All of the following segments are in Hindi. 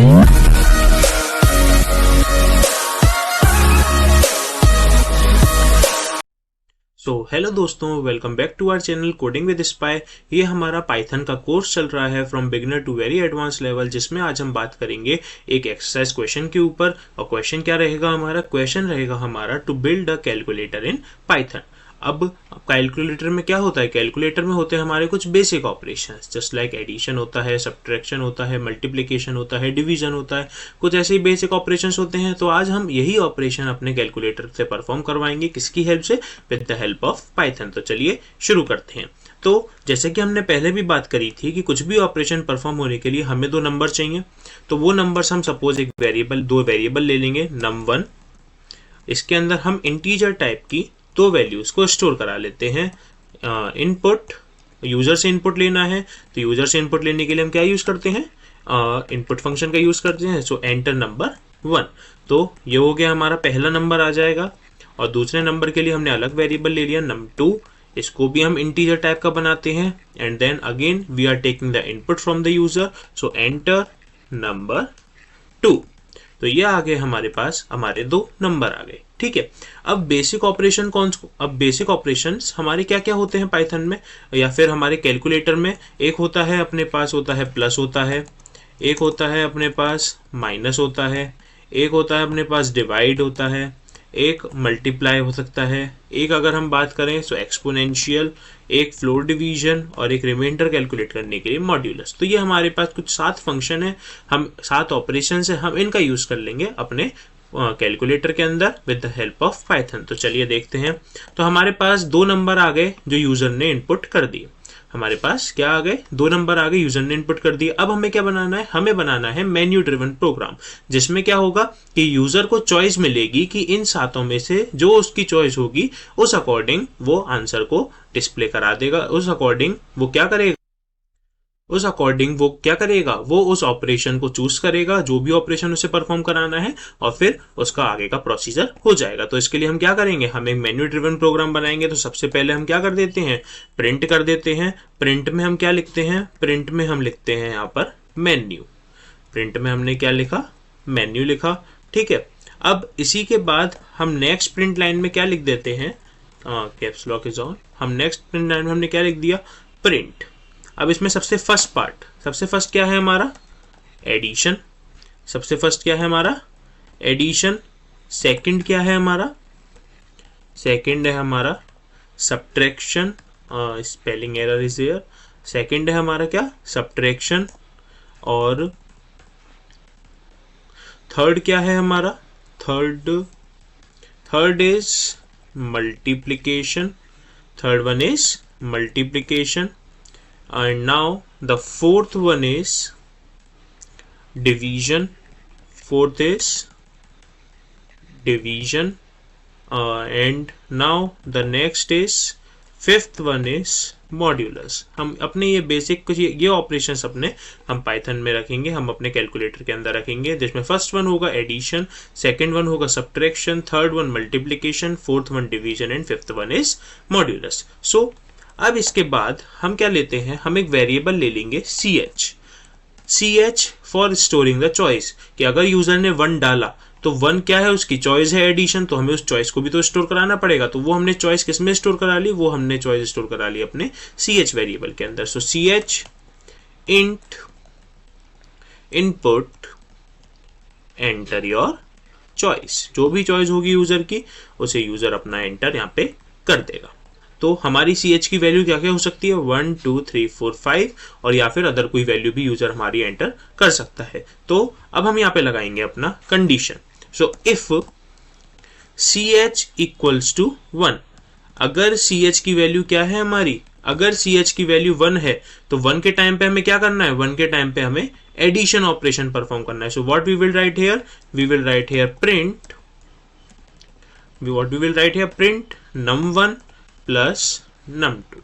तो हेलो दोस्तों, welcome back to our channel coding with Spy. ये हमारा पाइथन का कोर्स चल रहा है from beginner to very advance level, जिसमें आज हम बात करेंगे एक एक्सरसाइज क्वेश्चन के ऊपर। और क्वेश्चन क्या रहेगा हमारा? क्वेश्चन रहेगा हमारा to build a calculator in Python. अब कैलकुलेटर में क्या होता है? कैलकुलेटर में होते हैं हमारे कुछ basic operations, just like addition होता है, सब्ट्रैक्शन होता है, मल्टीप्लिकेशन होता है, डिवीजन होता है, कुछ ऐसे ही बेसिक ऑपरेशंस होते हैं। तो आज हम यही ऑपरेशन अपने कैलकुलेटर से परफॉर्म करवाएंगे। किसकी हेल्प से? With the help of Python. तो चलिए शुरू करते हैं। तो जैसे कि हमने पहले भी बात करी थी कि कुछ भी ऑपरेशन परफॉर्म होने के लिए हमें दो नंबर चाहिए। तो वो नंबर्स हम सपोज एक वेरिएबल, दो वेरिएबल ले लेंगे, num1। इसके अंदर हम इंटीजर टाइप की दो वैल्यूज को स्टोर करा लेते हैं। इनपुट, यूजर से इनपुट लेना है, तो यूजर से इनपुट लेने के लिए हम क्या यूज करते हैं? इनपुट फंक्शन का यूज करते हैं। सो एंटर नंबर 1। तो ये हो गया, हमारा पहला नंबर आ जाएगा। और दूसरे नंबर के लिए हमने अलग वेरिएबल ले लिया num2। इसको भी हम इंटीजर टाइप का बनाते हैं। And then again we are taking the input from the user, so enter number 2। तो ये आ गए हमारे पास, हमारे दो नंबर आ गए। ठीक है। अब बेसिक ऑपरेशंस हमारे क्या क्या होते हैं पाइथन में या फिर हमारे कैलकुलेटर में? एक होता है अपने पास होता है प्लस होता है, एक होता है अपने पास माइनस होता है, एक होता है अपने पास डिवाइड होता है, एक मल्टीप्लाई हो सकता है, एक अगर हम बात करें तो एक्सपोनेंशियल, एक फ्लोर डिवीजन और एक रिमाइंडर कैलकुलेट करने के लिए मॉड्यूलस। तो ये हमारे पास कुछ 7 फंक्शन है, हम 7 ऑपरेशन है, हम इनका यूज कर लेंगे अपने कैलकुलेटर के अंदर with the help of Python. तो चलिए देखते हैं। तो हमारे पास दो नंबर आ गए जो यूजर ने इनपुट कर दिए। हमारे पास क्या आ गए? दो नंबर आ गए, यूजर ने इनपुट कर दिए। अब हमें क्या बनाना है? हमें बनाना है मेन्यू ड्रिवन प्रोग्राम, जिसमें क्या होगा कि यूजर को चॉइस मिलेगी कि इन सातों में से जो उसकी चॉइस होगी उस अकॉर्डिंग वो आंसर को डिस्प्ले करा देगा। उस अकॉर्डिंग वो क्या करेगा? वो उस ऑपरेशन को चूज करेगा, जो भी ऑपरेशन उसे परफॉर्म कराना है, और फिर उसका आगे का प्रोसीजर हो जाएगा। तो इसके लिए हम क्या करेंगे? हम एक मेन्यू ड्रिवन प्रोग्राम बनाएंगे। तो सबसे पहले हम क्या कर देते हैं? प्रिंट कर देते हैं। प्रिंट में हम क्या लिखते हैं? प्रिंट में हम लिखते हैं यहाँ पर मेन्यू। प्रिंट में हमने क्या लिखा? मेन्यू लिखा। ठीक है। अब इसी के बाद हम नेक्स्ट प्रिंट लाइन में क्या लिख देते हैं? Caps lock is on. हम नेक्स्ट प्रिंट लाइन में हमने क्या लिख दिया? प्रिंट। अब इसमें सबसे फर्स्ट क्या है हमारा? एडिशन। सबसे फर्स्ट क्या है हमारा? एडिशन। सेकंड क्या है हमारा? सेकंड है हमारा subtraction. Spelling error is here. Second है हमारा क्या? सब्ट्रैक्शन। और थर्ड क्या है हमारा? Third is multiplication. Third one is multiplication. And now the fourth one is division. Fourth is division. And now the next is fifth one is modulus. हम अपने ये बेसिक कुछ ये ऑपरेशंस अपने हम पाइथन में रखेंगे, हम अपने कैलकुलेटर के अंदर रखेंगे, जिसमें फर्स्ट वन होगा एडिशन, सेकंड वन होगा subtraction, third one multiplication, fourth one division and fifth one is modulus. So अब इसके बाद हम क्या लेते हैं? हम एक वेरिएबल ले लेंगे ch for storing the choice, कि अगर यूजर ने 1 डाला तो 1 क्या है? उसकी चॉइस है एडिशन, तो हमें उस चॉइस को भी तो स्टोर कराना पड़ेगा। तो वो हमने चॉइस किस में स्टोर करा ली? वो हमने चॉइस स्टोर करा ली अपने ch वेरिएबल के अंदर। सो ch int input enter your choice. जो भी चॉइस होगी यूजर की, उसे यूजर अपना एंटर यहाँ पे कर देगा। तो हमारी ch की वैल्यू क्या क्या हो सकती है? 1 2 3 4 5, और या फिर अदर कोई वैल्यू भी यूजर हमारी एंटर कर सकता है। तो अब हम यहाँ पे लगाएंगे अपना condition. So if ch equals to 1, अगर ch की वैल्यू क्या है हमारी? अगर ch की वैल्यू 1 है तो 1 के टाइम पे हमें क्या करना है? 1 के टाइम पे हमें एडिशन ऑपरेशन परफॉर्म करना है। So what we will write here? We will write here print num1 plus num2।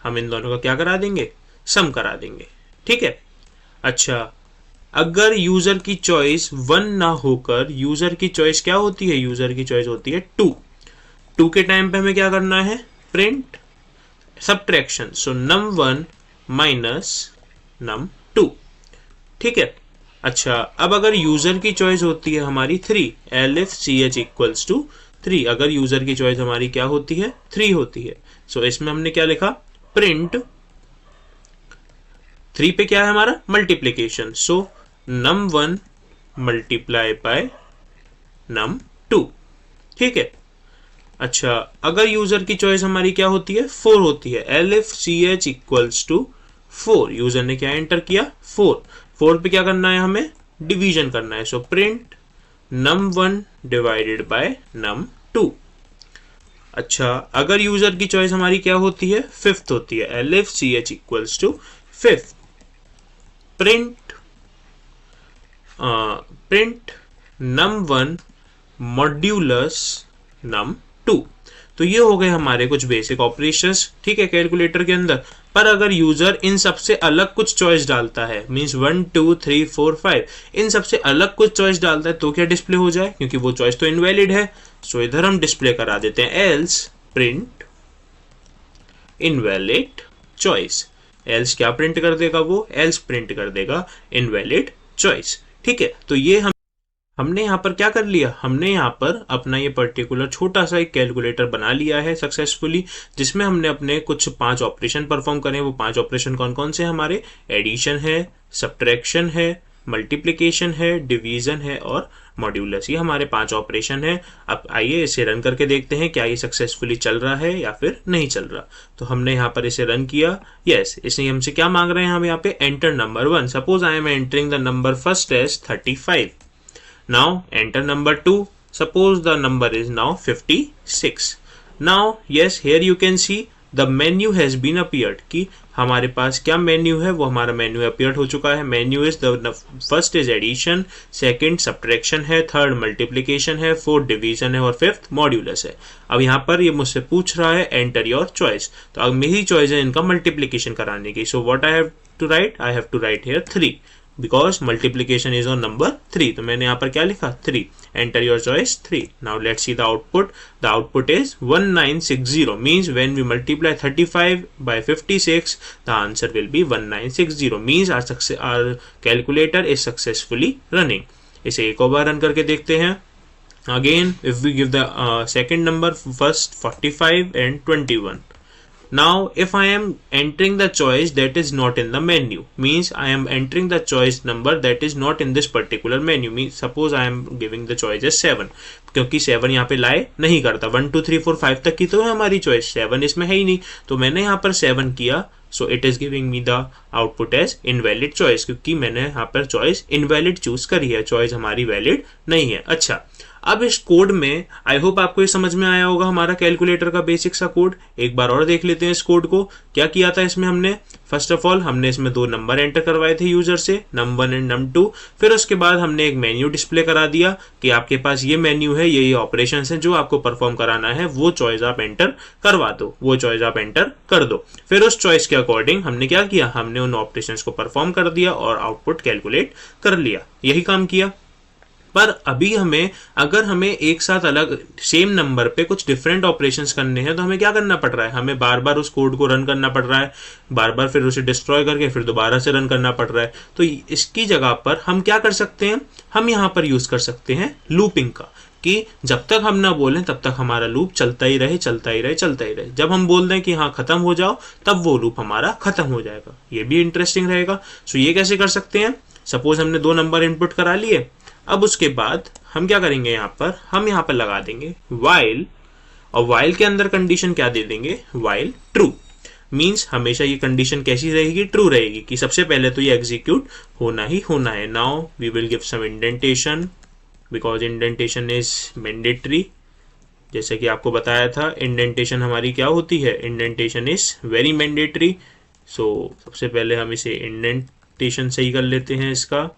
हम इन दोनों का क्या करा देंगे? सम करा देंगे। ठीक है। अच्छा, अगर यूजर की चॉइस 1 ना होकर यूजर की चॉइस क्या होती है? यूजर की चॉइस होती है 2 के टाइम पे हमें क्या करना है? Print subtraction. So num1 minus num2। ठीक है। अच्छा, अब अगर यूजर की चॉइस होती है हमारी 3, LFCH इक्वल्स टू 3, अगर यूजर की चॉइस हमारी क्या होती है 3 होती है, सो इसमें हमने क्या लिखा, प्रिंट 3 पे क्या है हमारा multiplication, so num1 multiply by num2, ठीक है। अच्छा, अगर यूजर की चॉइस हमारी क्या होती है 4 होती है, LFCH इक्वल्स टू 4, यूजर ने क्या एंटर किया 4, 4 पे क्या करना है हमें डिवीजन करना है, so print num1 divided by num2। अच्छा, अगर यूजर की चॉइस हमारी क्या होती है 5th होती है, LFCH equals to 5, print print num1 modulus num2। तो ये हो गए हमारे कुछ बेसिक ऑपरेशंस, ठीक है, कैलकुलेटर के अंदर। पर अगर यूजर इन सबसे अलग कुछ चॉइस डालता है, मींस 1 2 3 4 5, इन सबसे अलग कुछ चॉइस डालता है, तो क्या डिस्प्ले हो जाए, क्योंकि वो चॉइस तो इनवैलिड है। सो इधर हम डिस्प्ले करा देते हैं else print invalid choice. Else क्या प्रिंट कर देगा, वो एल्स प्रिंट कर देगा इनवैलिड चॉइस, ठीक है। तो ये हमने यहाँ पर क्या कर लिया, हमने यहाँ पर अपना ये पर्टिकुलर छोटा सा एक कैलकुलेटर बना लिया है सक्सेसफुली, जिसमें हमने अपने कुछ 5 ऑपरेशन परफॉर्म करें। वो 5 ऑपरेशन कौन कौन से हमारे, एडिशन है, सब्ट्रैक्शन है, मल्टीप्लिकेशन है, डिवीजन है और मॉड्यूलस, ये हमारे 5 ऑपरेशन है। अब आइए इसे रन करके देखते हैं क्या ये सक्सेसफुली चल रहा है या फिर नहीं चल रहा। तो हमने यहाँ पर इसे रन किया, यस, इसने हमसे क्या मांग रहे हैं, हम यहाँ पे enter number 1, suppose I am entering the number first as 35, now enter number 2, suppose the number is now 56। now yes, here you can see the menu has been appeared, कि हमारे पास क्या मेन्यू है, वो हमारा मेन्यू अपीयर हो चुका है। Menu is the first is addition, second subtraction है, थर्ड मल्टीप्लिकेशन है, फोर्थ डिवीजन है और फिफ्थ मॉड्यूलस है। अब यहाँ पर ये मुझसे पूछ रहा है एंटर योर चॉइस, तो अब मेरी चॉइस है इनका मल्टीप्लिकेशन कराने की। So what I have to write, I have to write here 3, because multiplication is on number 3, तो मैंने यहाँ पर क्या लिखा 3, enter your choice 3। now let's see the output, the output is 1960, means when we multiply 35 by 56 the answer will be 1960, means our calculator is successfully running। इसे एक और बार रन करके देखते हैं। again if we give the second number first 45 and 21, now if I am entering the choice that is not in the menu, means I am entering the choice number that is not in this particular menu, means suppose I am giving the choice as 7, क्योंकि 7 यहाँ पे लाए नहीं करता, 1 2 3 4 5 तक की तो है हमारी चॉइस, 7 इसमें है ही नहीं, तो मैंने यहाँ पर 7 किया, so it is giving me the output as invalid choice, क्योंकि मैंने यहाँ पर चॉइस इनवैलिड चूज करी है, चॉइस हमारी वैलिड नहीं है। अच्छा, अब इस कोड में आई होप आपको ये समझ में आया होगा हमारा कैलकुलेटर का बेसिक सा कोड। एक बार और देख लेते हैं इस कोड को, क्या किया था इसमें हमने। फर्स्ट ऑफ ऑल हमने इसमें 2 नंबर एंटर करवाए थे यूजर से, num1 एंड num2। फिर उसके बाद हमने एक मेन्यू डिस्प्ले करा दिया कि आपके पास ये मेन्यू है, ये ऑपरेशन है जो आपको परफॉर्म कराना है, वो चॉइस आप एंटर करवा दो, वो चॉइस आप एंटर कर दो। फिर उस चॉइस के अकॉर्डिंग हमने क्या किया, हमने उन ऑपरेशन को परफॉर्म कर दिया और आउटपुट कैलकुलेट कर लिया, यही काम किया। पर अभी अगर हमें एक साथ अलग सेम नंबर पे कुछ डिफरेंट ऑपरेशंस करने हैं, तो हमें क्या करना पड़ रहा है, हमें बार बार उस कोड को रन करना पड़ रहा है, बार बार फिर उसे डिस्ट्रॉय करके फिर दोबारा से रन करना पड़ रहा है। तो इसकी जगह पर हम क्या कर सकते हैं, हम यहाँ पर यूज कर सकते हैं लूपिंग का, कि जब तक हम ना बोलें तब तक हमारा लूप चलता ही रहे, चलता ही रहे, चलता ही रहे। जब हम बोल दें कि हाँ खत्म हो जाओ, तब वो लूप हमारा खत्म हो जाएगा। ये भी इंटरेस्टिंग रहेगा। सो ये कैसे कर सकते हैं, सपोज हमने 2 नंबर इनपुट करा लिए, अब उसके बाद हम क्या करेंगे, हम यहाँ पर लगा देंगे while, और while के अंदर कंडीशन क्या दे देंगे, while true, मींस हमेशा ये कंडीशन कैसी रहेगी, ट्रू रहेगी, कि सबसे पहले तो ये एग्जीक्यूट होना ही होना है। Now we will give some indentation, because indentation is mandatory. जैसे कि आपको बताया था इंडेंटेशन हमारी क्या होती है, इंडेंटेशन इज वेरी मैंडेटरी। सो सबसे पहले हम इसे इंडेंटेशन सही कर लेते हैं इसका।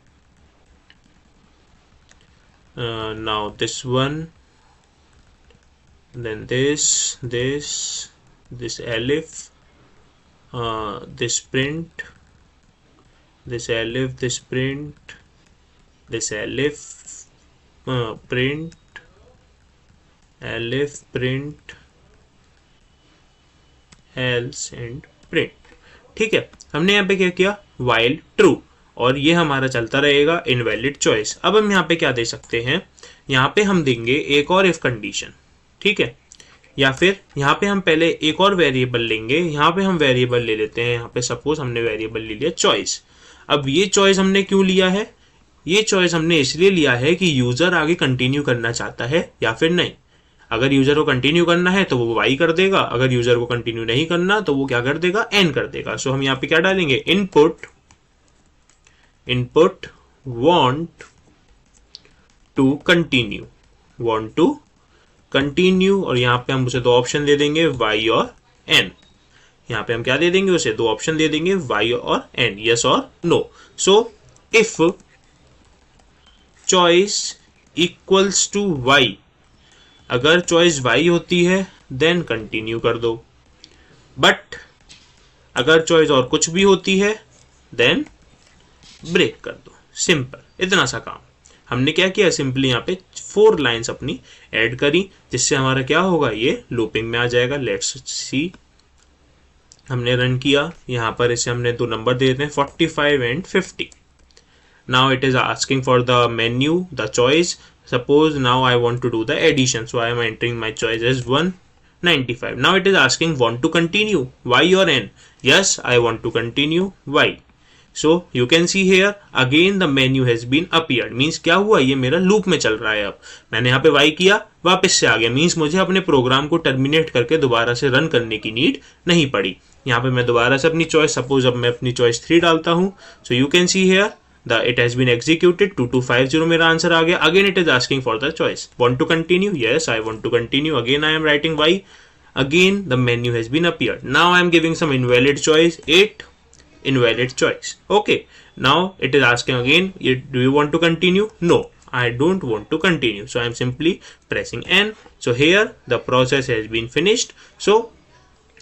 now this one, then this elif, this print, this elif, this print, this elif, print, elif, print, else and print। ठीक है, हमने यहाँ पे क्या किया, while true, और ये हमारा चलता रहेगा इनवैलिड चॉइस। अब हम यहाँ पे क्या दे सकते हैं, यहाँ पे हम देंगे एक और इफ कंडीशन, ठीक है, या फिर यहाँ पे हम पहले एक और वेरिएबल लेंगे। यहाँ पे हम वेरिएबल ले लेते हैं, यहाँ पे सपोज हमने वेरिएबल ले लिया चॉइस। अब ये चॉइस हमने क्यों लिया है, ये चॉइस हमने इसलिए लिया है कि यूजर आगे कंटिन्यू करना चाहता है या फिर नहीं। अगर यूजर को कंटिन्यू करना है तो वो y कर देगा, अगर यूजर को कंटिन्यू नहीं करना तो वो क्या कर देगा, n कर देगा। सो हम यहाँ पे क्या डालेंगे, इनपुट वांट टू कंटिन्यू, और यहाँ पे हम उसे दो ऑप्शन दे देंगे y और n। यहाँ पे हम क्या दे देंगे, उसे दो ऑप्शन दे देंगे y और n, यस और no. So if choice equals to y, अगर चॉइस y होती है देन कंटिन्यू कर दो, बट अगर चॉइस और कुछ भी होती है देन ब्रेक कर दो। सिंपल, इतना सा काम। हमने क्या किया, सिंपली यहाँ पे 4 लाइंस अपनी ऐड करी, जिससे हमारा क्या होगा, ये लूपिंग में आ जाएगा। लेट्स सी, हमने रन किया, यहाँ पर इसे हमने दो नंबर दे देते हैं 45 and 50। Now it is asking for the menu, the choice. Suppose now I want to do the addition, so I am entering my choice as 195. Now it is asking want to continue y or n. Yes, I want to continue y. So you can see here again the menu has been appeared. Means क्या हुआ, ये मेरा लूप में चल रहा है। अब मैंने यहाँ पे y किया, वापस से आ गया। मीन्स मुझे अपने प्रोग्राम को टर्मिनेट करके दोबारा से रन करने की नीड नहीं पड़ी। यहाँ पे मैं दोबारा से अपनी चॉइस, सपोज अब मैं अपनी चॉइस 3 डालता हूँ। So you can see here it has been executed, 2250 मेरा आंसर आ गया। Again it is asking for the choice, want to continue, yes I want to continue। Again I am writing y, again the menu has been appeared। Now I am giving some invalid choice, 8 invalid choice। Okay, now it is asking again, do you want to continue, no I don't want to continue, so I am simply pressing n। So here the process has been finished। So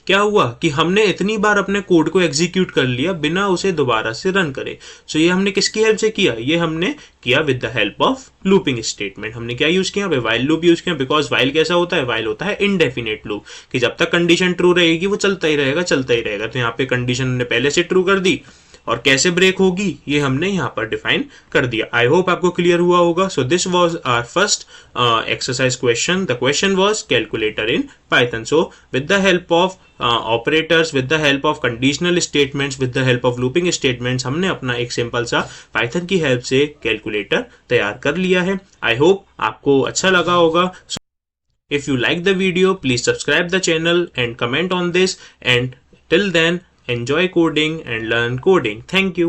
क्या हुआ कि हमने इतनी बार अपने कोड को एग्जीक्यूट कर लिया बिना उसे दोबारा से रन करे। सो ये हमने किसकी हेल्प से किया, ये हमने किया with the help of looping statement. हमने क्या यूज किया, वाइल लूप यूज किया। बिकॉज वाइल कैसा होता है, वाइल होता है इनडेफिनेट लूप, कि जब तक कंडीशन ट्रू रहेगी वो चलता ही रहेगा। तो यहाँ पे कंडीशन हमने पहले से ट्रू कर दी, और कैसे ब्रेक होगी ये हमने यहाँ पर डिफाइन कर दिया। आई होप आपको क्लियर हुआ होगा। So this was our first exercise question. The question was calculator in Python. So with the help of operators, with the help of conditional statements, with the help of looping statements, हमने अपना एक सिंपल सा पाइथन की हेल्प से कैलकुलेटर तैयार कर लिया है। आई होप आपको अच्छा लगा होगा। If you like the video, please subscribe the channel and comment on this, and till then enjoy coding and learn coding. Thank you.